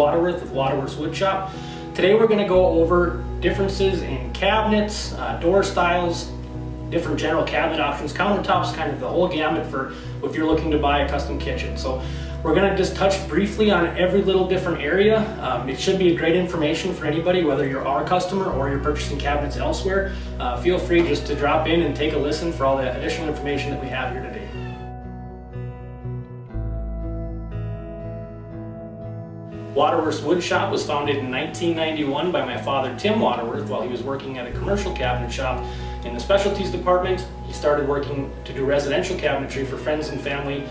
Waterworth with Waterworth's Wood Shop. Today we're going to go over differences in cabinets, door styles, different general cabinet options, countertops, kind of the whole gamut for if you're looking to buy a custom kitchen. So we're going to just touch briefly on every little different area. It should be great information for anybody, whether you're our customer or you're purchasing cabinets elsewhere. Feel free just to drop in and take a listen for all the additional information that we have here today. Waterworth's Wood Shop was founded in 1991 by my father Tim Waterworth while he was working at a commercial cabinet shop in the specialties department. He started working to do residential cabinetry for friends and family,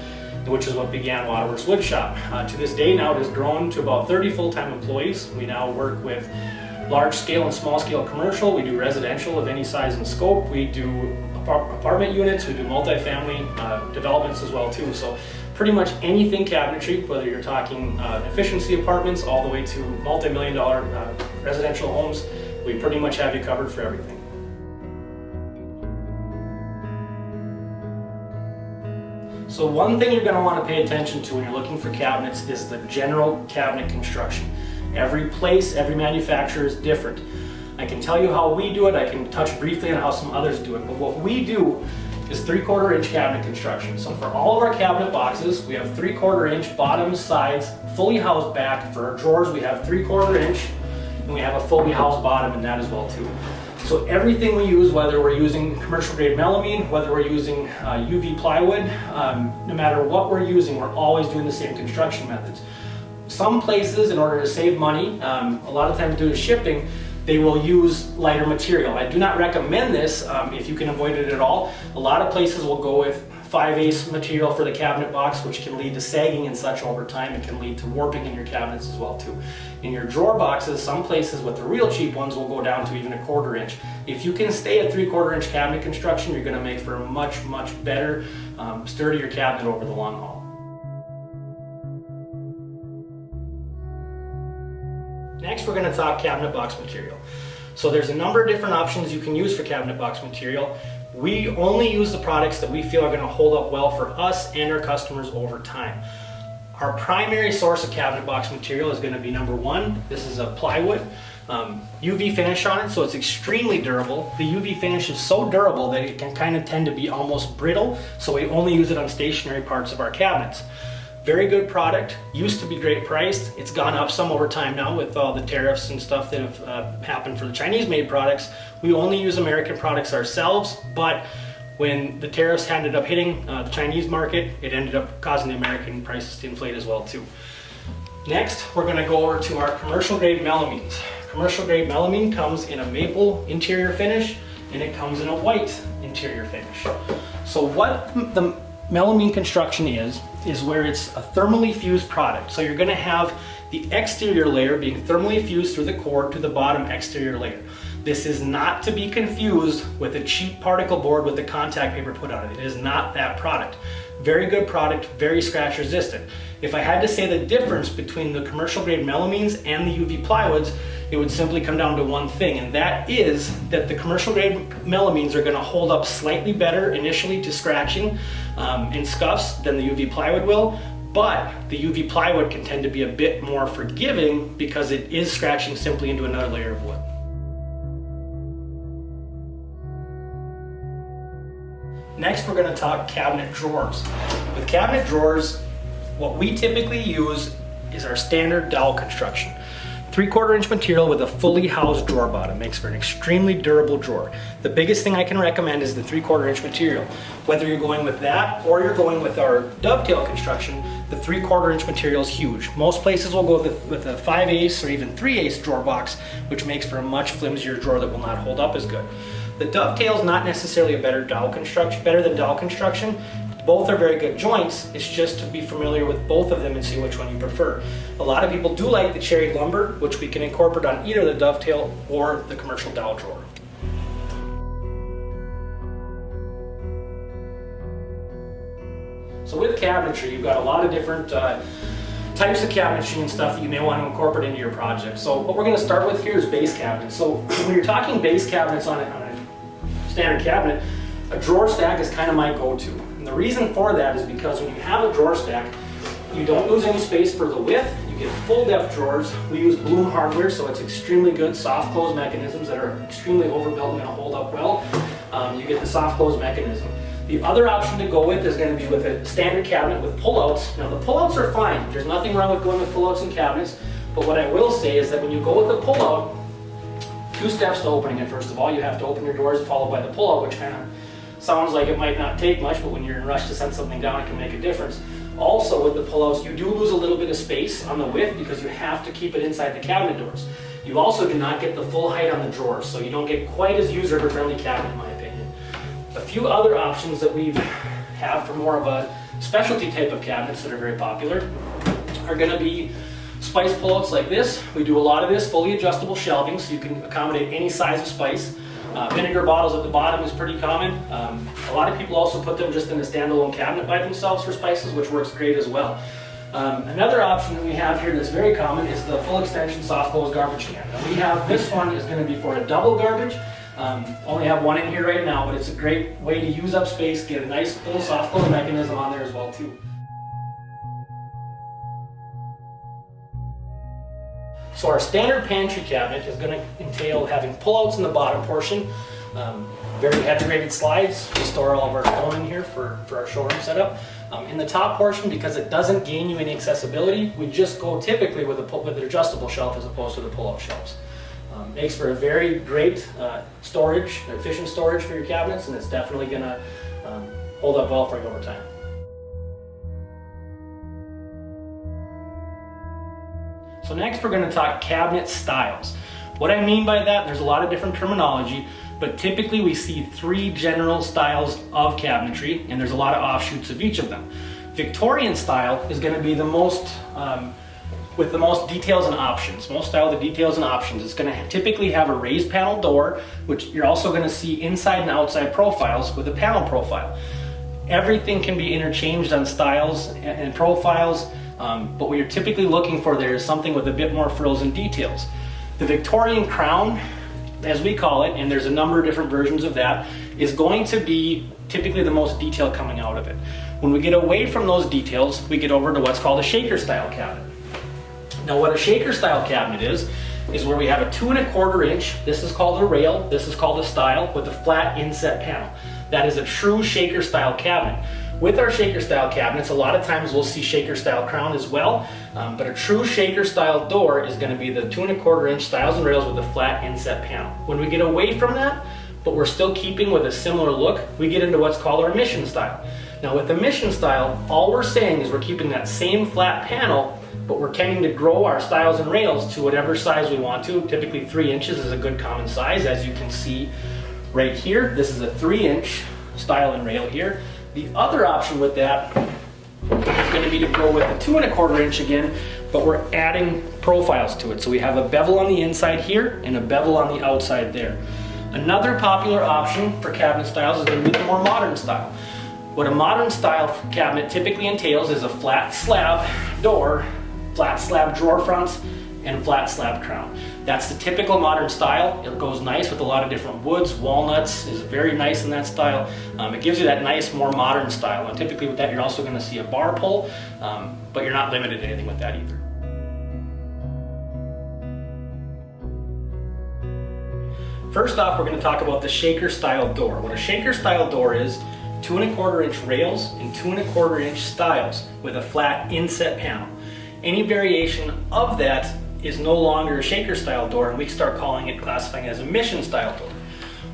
which is what began Waterworth's Wood Shop. To this day now it has grown to about 30 full-time employees. We now work with large scale and small scale commercial. We do residential of any size and scope. We do apartment units, we do multifamily developments as well too. So pretty much anything cabinetry, whether you're talking efficiency apartments all the way to multi-million-dollar residential homes, we pretty much have you covered for everything. So one thing you're going to want to pay attention to when you're looking for cabinets is the general cabinet construction. Every place, every manufacturer is different. I can tell you how we do it, I can touch briefly on how some others do it, but what we do is 3/4 inch cabinet construction. So for all of our cabinet boxes, we have 3/4 inch bottoms, sides, fully housed back. For our drawers, we have 3/4 inch, and we have a fully housed bottom in that as well too. So everything we use, whether we're using commercial grade melamine, whether we're using UV plywood, no matter what we're using, we're always doing the same construction methods. Some places, in order to save money, a lot of times due to shipping, they will use lighter material. I do not recommend this if you can avoid it at all. A lot of places will go with 5/8 material for the cabinet box, which can lead to sagging and such over time. It can lead to warping in your cabinets as well too. In your drawer boxes, some places with the real cheap ones will go down to even 1/4 inch. If you can stay at 3/4 inch cabinet construction, you're going to make for a much better, sturdier cabinet over the long haul. Next, we're going to talk cabinet box material. So there's a number of different options you can use for cabinet box material. We only use the products that we feel are going to hold up well for us and our customers over time. Our primary source of cabinet box material is going to be number one. This is a plywood, UV finish on it, so it's extremely durable. The UV finish is so durable that it can kind of tend to be almost brittle, so we only use it on stationary parts of our cabinets. Very good product, used to be great priced. It's gone up some over time now with all the tariffs and stuff that have happened for the Chinese made products. We only use American products ourselves, but when the tariffs ended up hitting the Chinese market, it ended up causing the American prices to inflate as well too. Next, we're going to go over to our commercial grade melamines. Commercial grade melamine comes in a maple interior finish and it comes in a white interior finish. So what the melamine construction is where it's a thermally fused product. So you're going to have the exterior layer being thermally fused through the core to the bottom exterior layer. This is not to be confused with a cheap particle board with the contact paper put on it. It is not that product. Very good product, very scratch resistant. If I had to say the difference between the commercial grade melamines and the UV plywoods, it would simply come down to one thing, and that is that the commercial grade melamines are going to hold up slightly better initially to scratching and scuffs than the UV plywood will, but the UV plywood can tend to be a bit more forgiving because it is scratching simply into another layer of wood. Next, we're going to talk cabinet drawers. With cabinet drawers, what we typically use is our standard dowel construction. 3/4 inch material with a fully housed drawer bottom makes for an extremely durable drawer. The biggest thing I can recommend is the 3/4 inch material. Whether you're going with that or you're going with our dovetail construction, the 3/4 inch material is huge. Most places will go with a 5/8 or even 3/8 drawer box, which makes for a much flimsier drawer that will not hold up as good. The dovetail is not necessarily a better than dowel construction. Both are very good joints. It's just to be familiar with both of them and see which one you prefer. A lot of people do like the cherry lumber, which we can incorporate on either the dovetail or the commercial dowel drawer. So with cabinetry, you've got a lot of different types of cabinetry and stuff that you may want to incorporate into your project. So what we're going to start with here is base cabinets. So when you're talking base cabinets on a standard cabinet, a drawer stack is kind of my go-to. And the reason for that is because when you have a drawer stack, You don't lose any space for the width. You get full depth drawers. We use Bloom hardware, so it's extremely good soft close mechanisms that are extremely overbuilt and going to hold up well. You get the soft close mechanism. The other option to go with is going to be with a standard cabinet with pullouts. Now the pullouts are fine. There's nothing wrong with going with pullouts in cabinets, but what I will say is that when you go with the pullout, 2 steps to opening it. First of all, you have to open your doors followed by the pullout, which kind of sounds like it might not take much, but when you're in a rush to send something down, it can make a difference. Also with the pullouts, you do lose a little bit of space on the width because you have to keep it inside the cabinet doors. You also do not get the full height on the drawers, so you don't get quite as user-friendly cabinet in my opinion. A few other options that we have for more of a specialty type of cabinets that are very popular are going to be spice pullouts like this. We do a lot of this fully adjustable shelving, so you can accommodate any size of spice. Vinegar bottles at the bottom is pretty common. A lot of people also put them just in a standalone cabinet by themselves for spices, which works great as well. Another option that we have here that's very common is the full extension soft close garbage can. Now we have, this one is going to be for a double garbage. Only have one in here right now, but it's a great way to use up space, get a nice full soft close mechanism on there as well too. So our standard pantry cabinet is going to entail having pullouts in the bottom portion, very heavy rated slides to store all of our stone in here for our showroom setup. In the top portion, because it doesn't gain you any accessibility, we just go typically with an adjustable shelf as opposed to the pull-out shelves. Makes for a very great storage, efficient storage for your cabinets, and it's definitely going to hold up well for you over time. So next we're going to talk cabinet styles. What I mean by that, there's a lot of different terminology, but typically we see 3 general styles of cabinetry, and there's a lot of offshoots of each of them. Victorian style is going to be the most with the most details and options. Most style with the details and options. It's going to typically have a raised panel door, which you're also going to see inside and outside profiles with a panel profile. Everything can be interchanged on styles and profiles, but what you're typically looking for there is something with a bit more frills and details. The Victorian crown, as we call it, and there's a number of different versions of that, is going to be typically the most detail coming out of it. When we get away from those details, we get over to what's called a shaker style cabinet. Now what a shaker style cabinet is where we have a 2 1/4 inch, this is called a rail, this is called a style, with a flat inset panel. That is a true shaker style cabinet. With our shaker style cabinets, a lot of times we'll see shaker style crown as well, but a true shaker style door is going to be the 2 1/4 inch stiles and rails with a flat inset panel. When we get away from that, but we're still keeping with a similar look, we get into what's called our mission style. Now with the mission style, all we're saying is we're keeping that same flat panel, but we're tending to grow our stiles and rails to whatever size we want to. Typically 3 inches is a good common size, as you can see right here. This is a 3 inch stile and rail here. The other option with that is going to be to go with a 2 1/4 inch again, but we're adding profiles to it. So we have a bevel on the inside here and a bevel on the outside there. Another popular option for cabinet styles is going to be the more modern style. What a modern style cabinet typically entails is a flat slab door, flat slab drawer fronts, and flat slab crown. That's the typical modern style. It goes nice with a lot of different woods. Walnuts is very nice in that style. It gives you that nice, more modern style. And typically with that, you're also going to see a bar pull, but you're not limited to anything with that either. First off, we're going to talk about the shaker style door. What a shaker style door is, 2 1/4 inch rails and 2 1/4 inch stiles with a flat inset panel. Any variation of that is no longer a shaker style door, and we start calling it, classifying it as a mission style door.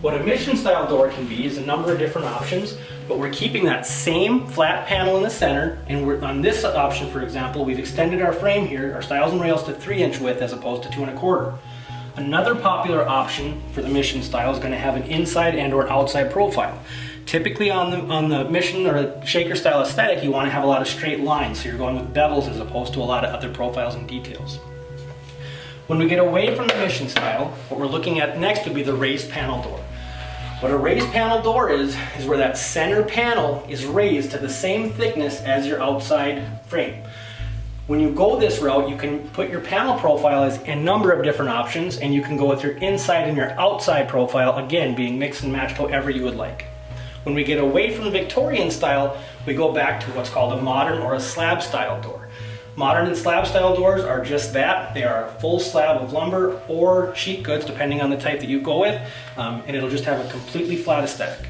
What a mission style door can be is a number of different options, but we're keeping that same flat panel in the center, and we're on this option, for example, we've extended our frame here, our stiles and rails, to 3 inch width as opposed to 2 1/4. Another popular option for the mission style is going to have an inside and or outside profile. Typically on the mission or shaker style aesthetic, you want to have a lot of straight lines, so you're going with bevels as opposed to a lot of other profiles and details. When we get away from the mission style, what we're looking at next would be the raised panel door. What a raised panel door is where that center panel is raised to the same thickness as your outside frame. When you go this route, you can put your panel profile as a number of different options, and you can go with your inside and your outside profile, again, being mixed and matched however you would like. When we get away from the Victorian style, we go back to what's called a modern or a slab style door. Modern and slab style doors are just that. They are a full slab of lumber or sheet goods, depending on the type that you go with, and it'll just have a completely flat aesthetic.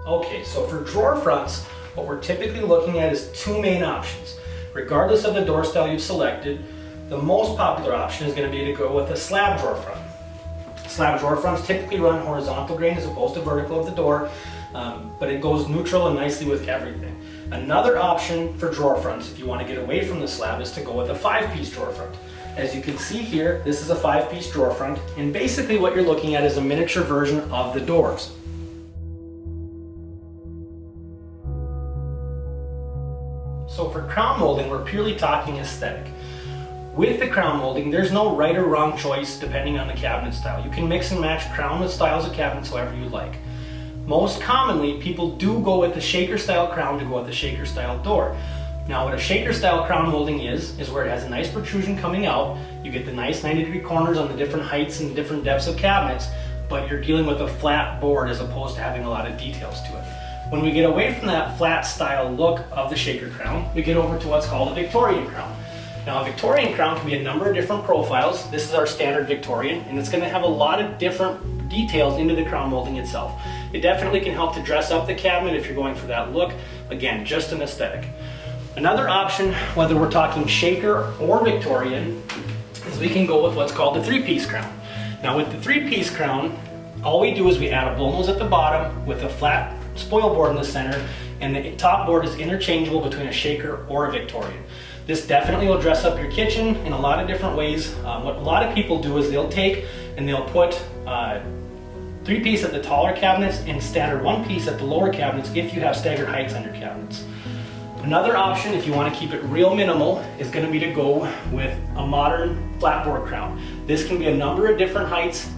Okay, so for drawer fronts, what we're typically looking at is two main options. Regardless of the door style you've selected, the most popular option is going to be to go with a slab drawer front. Slab drawer fronts typically run horizontal grain as opposed to vertical of the door, but it goes neutral and nicely with everything. Another option for drawer fronts, if you want to get away from the slab, is to go with a 5-piece drawer front. As you can see here, this is a 5-piece drawer front, and basically what you're looking at is a miniature version of the doors. So for crown molding, we're purely talking aesthetic. With the crown molding, there's no right or wrong choice depending on the cabinet style. You can mix and match crown with styles of cabinets however you like. Most commonly, people do go with the shaker style crown to go with the shaker style door. Now what a shaker style crown molding is where it has a nice protrusion coming out. You get the nice 90-degree corners on the different heights and different depths of cabinets, but you're dealing with a flat board as opposed to having a lot of details to it. When we get away from that flat style look of the shaker crown, we get over to what's called a Victorian crown. Now a Victorian crown can be a number of different profiles. This is our standard Victorian, and it's going to have a lot of different details into the crown molding itself. It definitely can help to dress up the cabinet if you're going for that look. Again, just an aesthetic. Another option, whether we're talking shaker or Victorian, is we can go with what's called the 3-piece crown. Now with the 3-piece crown, all we do is we add a blow nose at the bottom with a flat spoil board in the center, and the top board is interchangeable between a shaker or a Victorian. This definitely will dress up your kitchen in a lot of different ways. What a lot of people do is they'll take and they'll put 3-piece at the taller cabinets and standard 1-piece at the lower cabinets if you have staggered heights on your cabinets. Another option, if you want to keep it real minimal, is going to be to go with a modern flatboard crown. This can be a number of different heights.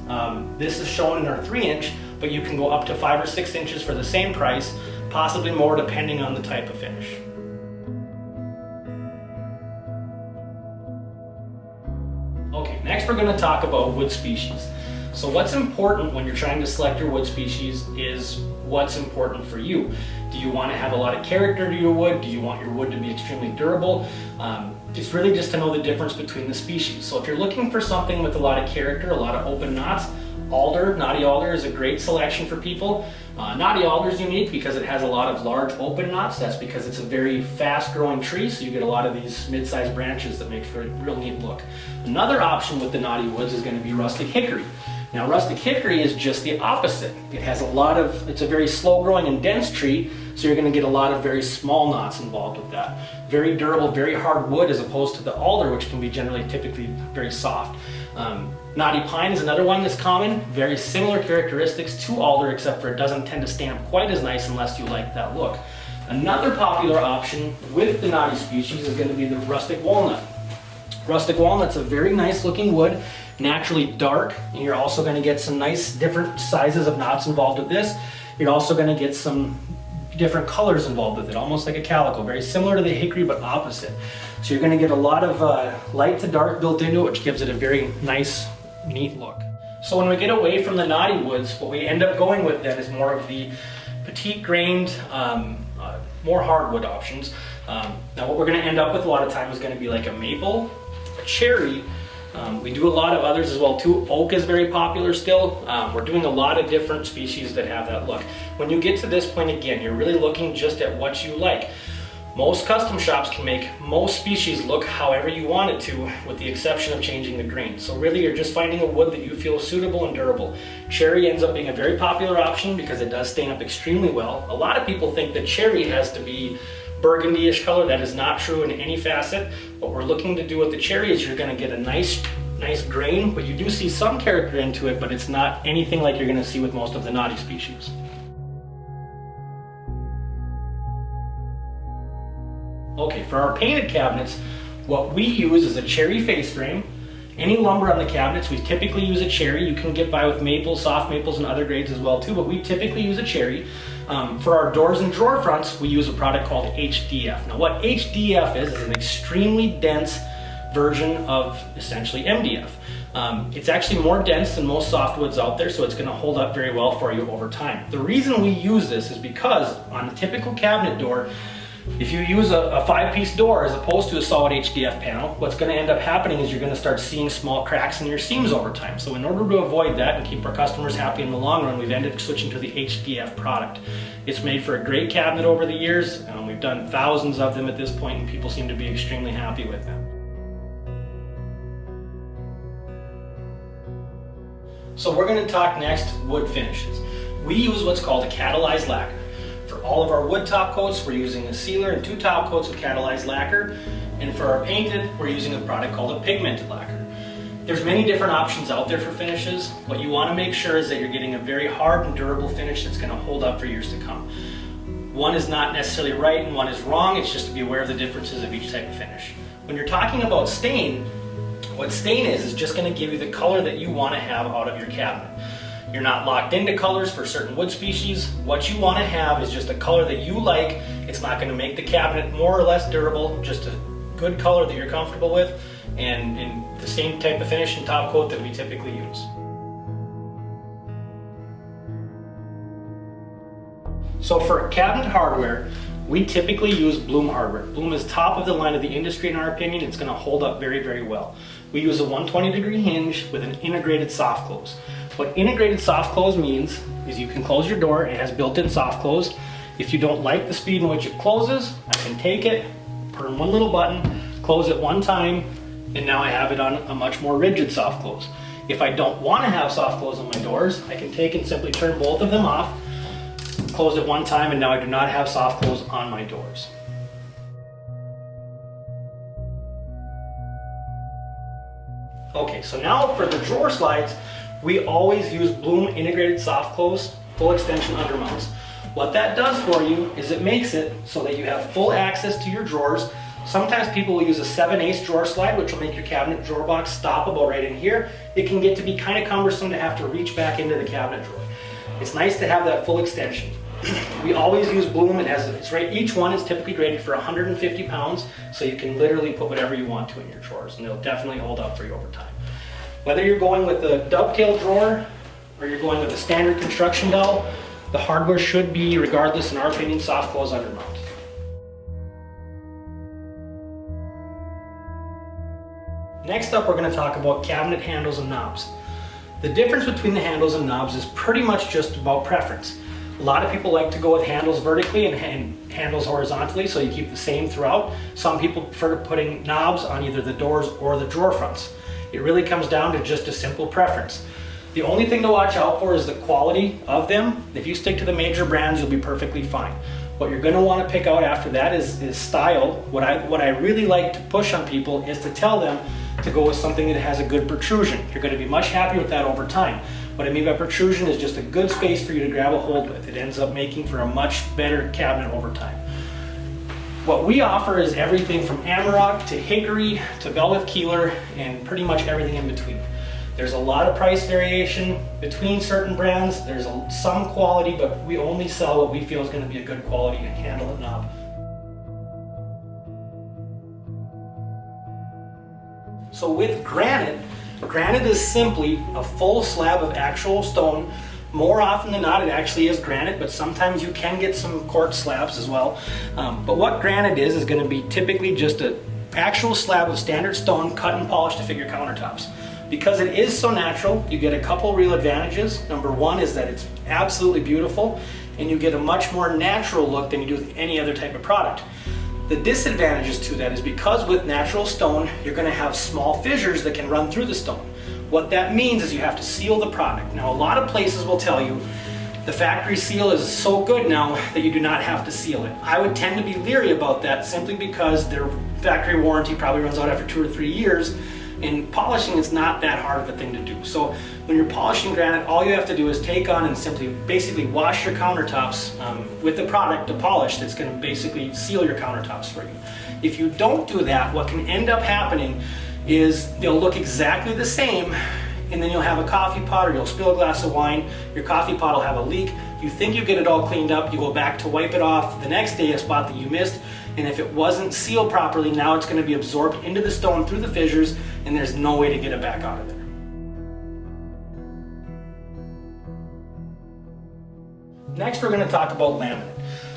This is shown in our 3-inch, but you can go up to 5 or 6 inches for the same price, possibly more depending on the type of finish. Okay, next we're going to talk about wood species. So what's important when you're trying to select your wood species is what's important for you. Do you want to have a lot of character to your wood? Do you want your wood to be extremely durable? It's really just to know the difference between the species. So if you're looking for something with a lot of character, a lot of open knots, alder, knotty alder is a great selection for people. Knotty alder is unique because it has a lot of large open knots. That's because it's a very fast growing tree, so you get a lot of these mid-sized branches that make for a real neat look. Another option with the knotty woods is going to be rustic hickory. Now rustic hickory is just the opposite. It has it's a very slow growing and dense tree, so you're going to get a lot of very small knots involved with that. Very durable, very hard wood as opposed to the alder, which can be typically very soft. Knotty pine is another one that's common. Very similar characteristics to alder, except for it doesn't tend to stand up quite as nice unless you like that look. Another popular option with the knotty species is going to be the rustic walnut. Rustic walnut's a very nice looking wood, naturally dark, and you're also going to get some nice different sizes of knots involved with this. You're also going to get some different colors involved with it, almost like a calico, very similar to the hickory but opposite. So you're going to get a lot of light to dark built into it, which gives it a very nice, neat look. So when we get away from the knotty woods, what we end up going with then is more of the petite grained, more hardwood options. Now what we're going to end up with a lot of times is going to be like a maple, a cherry. We do a lot of others as well too. Oak is very popular still. We're doing a lot of different species that have that look. When you get to this point again, you're really looking just at what you like. Most custom shops can make most species look however you want it to, with the exception of changing the grain. So really you're just finding a wood that you feel is suitable and durable. Cherry ends up being a very popular option because it does stain up extremely well. A lot of people think that cherry has to be burgundy-ish color. That is not true in any facet. What we're looking to do with the cherry is you're going to get a nice grain, but you do see some character into it, but it's not anything like you're going to see with most of the knotty species. Okay, for our painted cabinets, what we use is a cherry face frame. Any lumber on the cabinets, we typically use a cherry. You can get by with maples, soft maples, and other grades as well too, but we typically use a cherry. For our doors and drawer fronts, we use a product called HDF. Now what HDF is an extremely dense version of essentially MDF. It's actually more dense than most softwoods out there, so it's going to hold up very well for you over time. The reason we use this is because on a typical cabinet door, if you use a 5-piece door as opposed to a solid HDF panel, what's going to end up happening is you're going to start seeing small cracks in your seams over time. So in order to avoid that and keep our customers happy in the long run, we've ended up switching to the HDF product. It's made for a great cabinet over the years. We've done thousands of them at this point, and people seem to be extremely happy with them. So we're going to talk next wood finishes. We use what's called a catalyzed lacquer. For all of our wood top coats, we're using a sealer and 2 top coats of catalyzed lacquer. And for our painted, we're using a product called a pigmented lacquer. There's many different options out there for finishes. What you want to make sure is that you're getting a very hard and durable finish that's going to hold up for years to come. One is not necessarily right and one is wrong. It's just to be aware of the differences of each type of finish. When you're talking about stain, what stain is just going to give you the color that you want to have out of your cabinet. You're not locked into colors for certain wood species. What you want to have is just a color that you like. It's not going to make the cabinet more or less durable, just a good color that you're comfortable with, and the same type of finish and top coat that we typically use. So for cabinet hardware, we typically use Bloom hardware. Bloom is top of the line of the industry in our opinion. It's going to hold up very, very well. We use a 120-degree hinge with an integrated soft close. What integrated soft close means is you can close your door. It has built-in soft close. If you don't like the speed in which it closes, I can take it, put in one little button, close it one time, and now I have it on a much more rigid soft close. If I don't want to have soft close on my doors, I can take and simply turn both of them off, close it one time, and now I do not have soft close on my doors. Okay, so now for the drawer slides, we always use Bloom integrated soft close full extension undermounts. What that does for you is it makes it so that you have full access to your drawers. Sometimes people will use a 7/8 drawer slide, which will make your cabinet drawer box stop about right in here. It can get to be kind of cumbersome to have to reach back into the cabinet drawer. It's nice to have that full extension. We always use Bloom. Each one is typically rated for 150 pounds, so you can literally put whatever you want to in your drawers, and it'll definitely hold up for you over time. Whether you're going with a dovetail drawer or you're going with a standard construction dowel, the hardware should be, regardless in our opinion, soft close undermount. Next up, we're going to talk about cabinet handles and knobs. The difference between the handles and knobs is pretty much just about preference. A lot of people like to go with handles vertically and handles horizontally, so you keep the same throughout. Some people prefer putting knobs on either the doors or the drawer fronts. It really comes down to just a simple preference. The only thing to watch out for is the quality of them. If you stick to the major brands, you'll be perfectly fine. What you're going to want to pick out after that is style. What I really like to push on people is to tell them to go with something that has a good protrusion. You're going to be much happier with that over time. What I mean by protrusion is just a good space for you to grab a hold with. It ends up making for a much better cabinet over time. What we offer is everything from Amarok to hickory to velvet keeler and pretty much everything in between. There's a lot of price variation between certain brands. There's some quality, but we only sell what we feel is going to be a good quality handle and knob. So with granite is simply a full slab of actual stone. More often than not, it actually is granite, but sometimes you can get some quartz slabs as well. But what granite is going to be typically just an actual slab of standard stone cut and polished to fit your countertops. Because it is so natural, you get a couple real advantages. Number one is that it's absolutely beautiful, and you get a much more natural look than you do with any other type of product. The disadvantages to that is because with natural stone, you're going to have small fissures that can run through the stone. What that means is you have to seal the product. Now, a lot of places will tell you the factory seal is so good now that you do not have to seal it. I would tend to be leery about that simply because their factory warranty probably runs out after 2 or 3 years, and polishing is not that hard of a thing to do. So when you're polishing granite, all you have to do is take on and simply basically wash your countertops with the product to polish that's going to basically seal your countertops for you. If you don't do that, what can end up happening is they'll look exactly the same, and then you'll have a coffee pot or you'll spill a glass of wine, your coffee pot will have a leak, you think you get it all cleaned up, you go back to wipe it off the next day, a spot that you missed, and if it wasn't sealed properly, now it's going to be absorbed into the stone through the fissures, and there's no way to get it back out of there. Next, we're going to talk about laminate.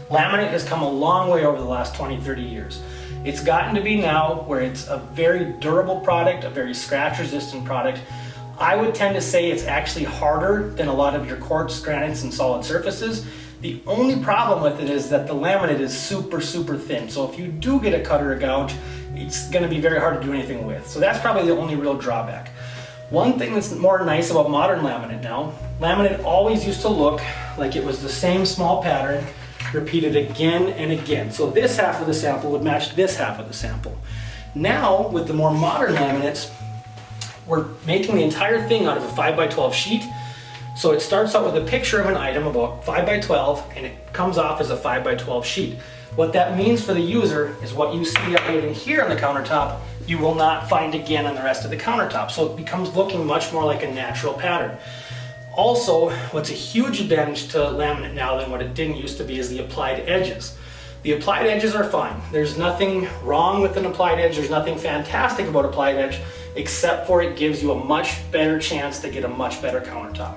Laminate has come a long way over the last 20-30 years. It's gotten to be now where it's a very durable product, a very scratch-resistant product. I would tend to say it's actually harder than a lot of your quartz, granites, and solid surfaces. The only problem with it is that the laminate is super, super thin. So if you do get a cut or a gouge, it's going to be very hard to do anything with. So that's probably the only real drawback. One thing that's more nice about modern laminate now, laminate always used to look like it was the same small pattern repeated again and again. So this half of the sample would match this half of the sample. Now, with the more modern laminates, we're making the entire thing out of a 5x12 sheet. So it starts out with a picture of an item about 5x12 and it comes off as a 5x12 sheet. What that means for the user is what you see right in here on the countertop, you will not find again on the rest of the countertop. So it becomes looking much more like a natural pattern. Also, what's a huge advantage to laminate now than what it didn't used to be is the applied edges. The applied edges are fine. There's nothing wrong with an applied edge. There's nothing fantastic about applied edge, except for it gives you a much better chance to get a much better countertop.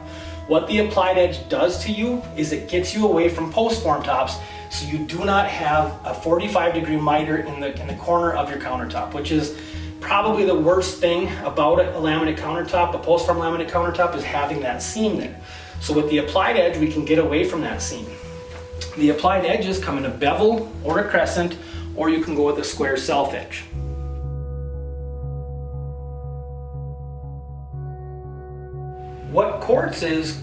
What the applied edge does to you is it gets you away from post form tops, so you do not have a 45-degree miter in the corner of your countertop, which is probably the worst thing about a laminate countertop, a post form laminate countertop, is having that seam there. So with the applied edge, we can get away from that seam. The applied edges come in a bevel or a crescent, or you can go with a square self edge. What quartz is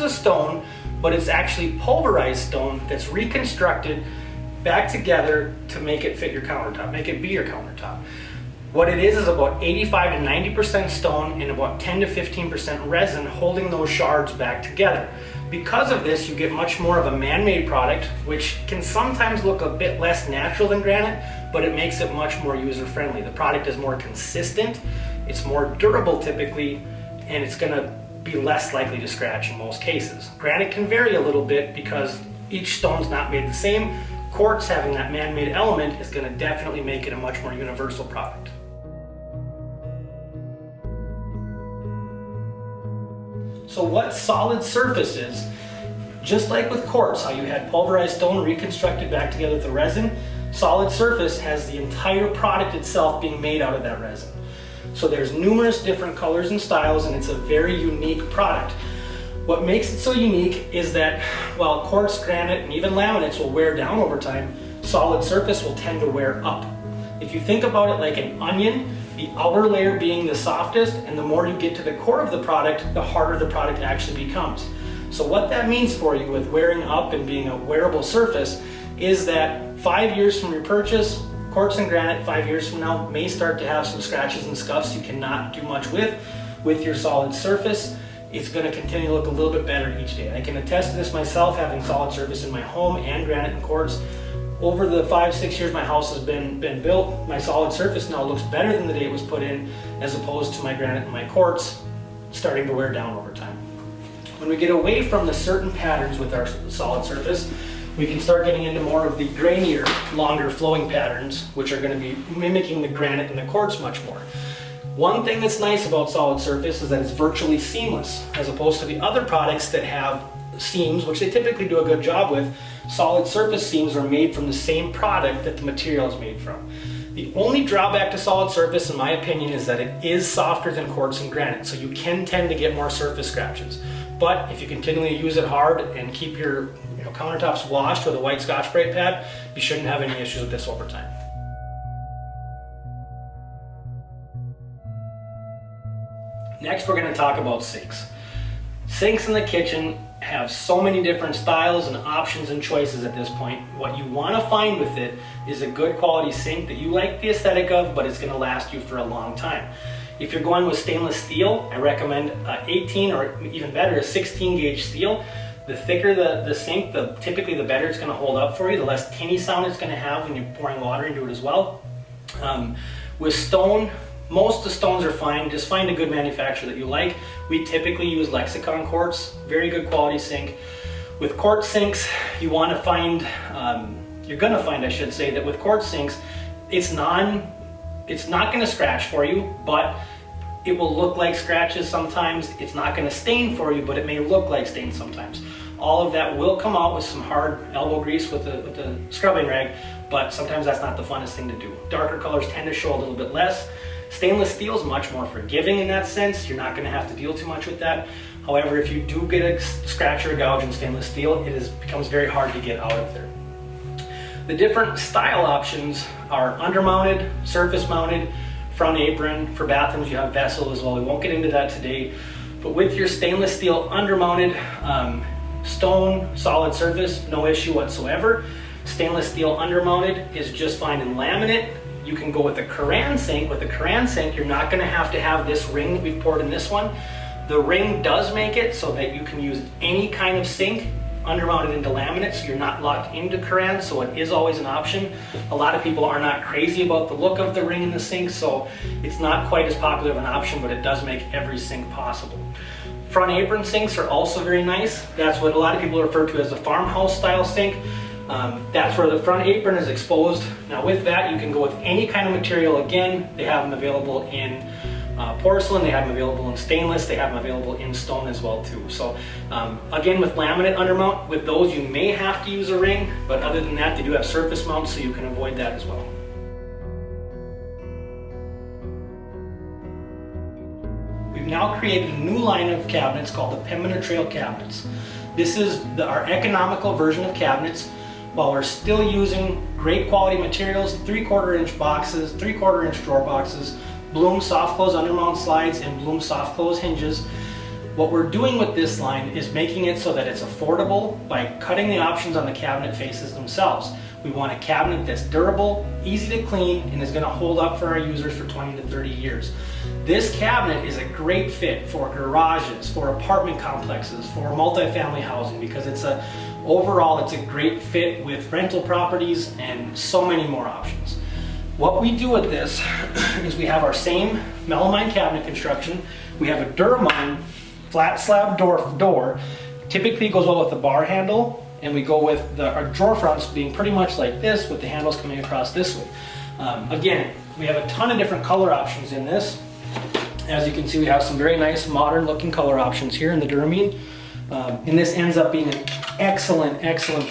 a stone, but it's actually pulverized stone that's reconstructed back together to make it fit your countertop, make it be your countertop. What it is about 85 to 90% stone and about 10 to 15% resin holding those shards back together. Because of this, you get much more of a man-made product, which can sometimes look a bit less natural than granite, but it makes it much more user-friendly. The product is more consistent, it's more durable typically, and it's going to be less likely to scratch in most cases. Granite can vary a little bit because each stone's not made the same. Quartz, having that man-made element, is going to definitely make it a much more universal product. So what solid surface is, just like with quartz, how you had pulverized stone reconstructed back together with the resin, solid surface has the entire product itself being made out of that resin. So there's numerous different colors and styles, and it's a very unique product. What makes it so unique is that while quartz, granite, and even laminates will wear down over time, solid surface will tend to wear up. If you think about it like an onion, the outer layer being the softest, and the more you get to the core of the product, the harder the product actually becomes. So what that means for you with wearing up and being a wearable surface is that 5 years from your purchase, quartz and granite 5 years from now may start to have some scratches and scuffs you cannot do much with. With your solid surface, it's going to continue to look a little bit better each day. I can attest to this myself, having solid surface in my home and granite and quartz. Over the 5-6 years my house has been built, my solid surface now looks better than the day it was put in, as opposed to my granite and my quartz starting to wear down over time. When we get away from the certain patterns with our solid surface, we can start getting into more of the grainier, longer flowing patterns, which are going to be mimicking the granite and the quartz much more. One thing that's nice about solid surface is that it's virtually seamless, as opposed to the other products that have seams, which they typically do a good job with. Solid surface seams are made from the same product that the material is made from. The only drawback to solid surface, in my opinion, is that it is softer than quartz and granite, so you can tend to get more surface scratches. But if you continually use it hard and keep your countertops washed with a white Scotch-Brite pad, you shouldn't have any issues with this over time. Next, we're going to talk about sinks. Sinks in the kitchen have so many different styles and options and choices at this point. What you want to find with it is a good quality sink that you like the aesthetic of, but it's going to last you for a long time. If you're going with stainless steel, I recommend 18 or even better, a 16 gauge steel. The thicker the sink, typically the better it's going to hold up for you, the less tinny sound it's going to have when you're pouring water into it as well. With stone, most of the stones are fine. Just find a good manufacturer that you like. We typically use Lexicon quartz, very good quality sink. With quartz sinks, you're going to find, I should say, that with quartz sinks, it's not going to scratch for you, but It will look like scratches sometimes. It's not going to stain for you, but it may look like stains sometimes. All of that will come out with some hard elbow grease with the scrubbing rag, but sometimes that's not the funnest thing to do. Darker colors tend to show a little bit less. Stainless steel is much more forgiving in that sense. You're not going to have to deal too much with that. However, if you do get a scratch or a gouge in stainless steel, becomes very hard to get out of there. The different style options are undermounted, surface mounted, front apron. For bathrooms, you have vessel as well. We won't get into that today. But with your stainless steel undermounted, stone, solid surface, no issue whatsoever. Stainless steel undermounted is just fine in laminate. You can go with a Koran sink. With a Koran sink, you're not going to have this ring that we've poured in this one. The ring does make it so that you can use any kind of sink undermounted into laminate, so you're not locked into Koran, so it is always an option. A lot of people are not crazy about the look of the ring in the sink, so it's not quite as popular of an option, but it does make every sink possible. Front apron sinks are also very nice. That's what a lot of people refer to as a farmhouse style sink. That's where the front apron is exposed. Now with that, you can go with any kind of material. Again, they have them available in porcelain, they have them available in stainless, they have them available in stone as well too. So again, with laminate undermount, with those you may have to use a ring, but other than that, they do have surface mounts, so you can avoid that as well. We've now created a new line of cabinets called the Pembina Trail cabinets. This is our economical version of cabinets, while we're still using great quality materials, 3/4 inch boxes, 3/4 inch drawer boxes, Bloom soft close undermount slides, and Bloom soft close hinges. What we're doing with this line is making it so that it's affordable by cutting the options on the cabinet faces themselves. We want a cabinet that's durable, easy to clean, and is going to hold up for our users for 20 to 30 years. This cabinet is a great fit for garages, for apartment complexes, for multifamily housing, because overall it's a great fit with rental properties and so many more options. What we do with this is we have our same melamine cabinet construction. We have a Duramine flat slab door. Typically goes well with the bar handle, and we go with our drawer fronts being pretty much like this, with the handles coming across this way. Again, we have a ton of different color options in this. As you can see, we have some very nice modern looking color options here in the Duramine. And this ends up being an excellent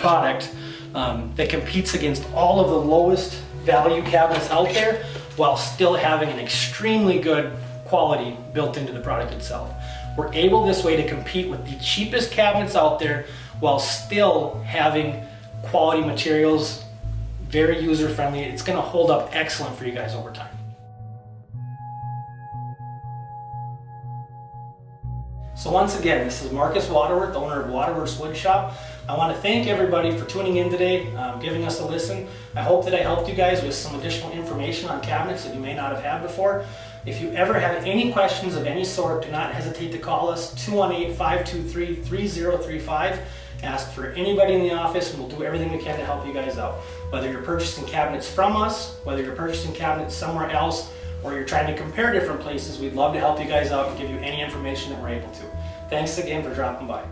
product that competes against all of the lowest value cabinets out there, while still having an extremely good quality built into the product itself. We're able this way to compete with the cheapest cabinets out there while still having quality materials, very user friendly. It's going to hold up excellent for you guys over time. So once again, this is Marcus Waterworth, owner of Waterworth's Wood Shop. I want to thank everybody for tuning in today, giving us a listen. I hope that I helped you guys with some additional information on cabinets that you may not have had before. If you ever have any questions of any sort, do not hesitate to call us, 218-523-3035. Ask for anybody in the office, and we'll do everything we can to help you guys out. Whether you're purchasing cabinets from us, whether you're purchasing cabinets somewhere else, or you're trying to compare different places, we'd love to help you guys out and give you any information that we're able to. Thanks again for dropping by.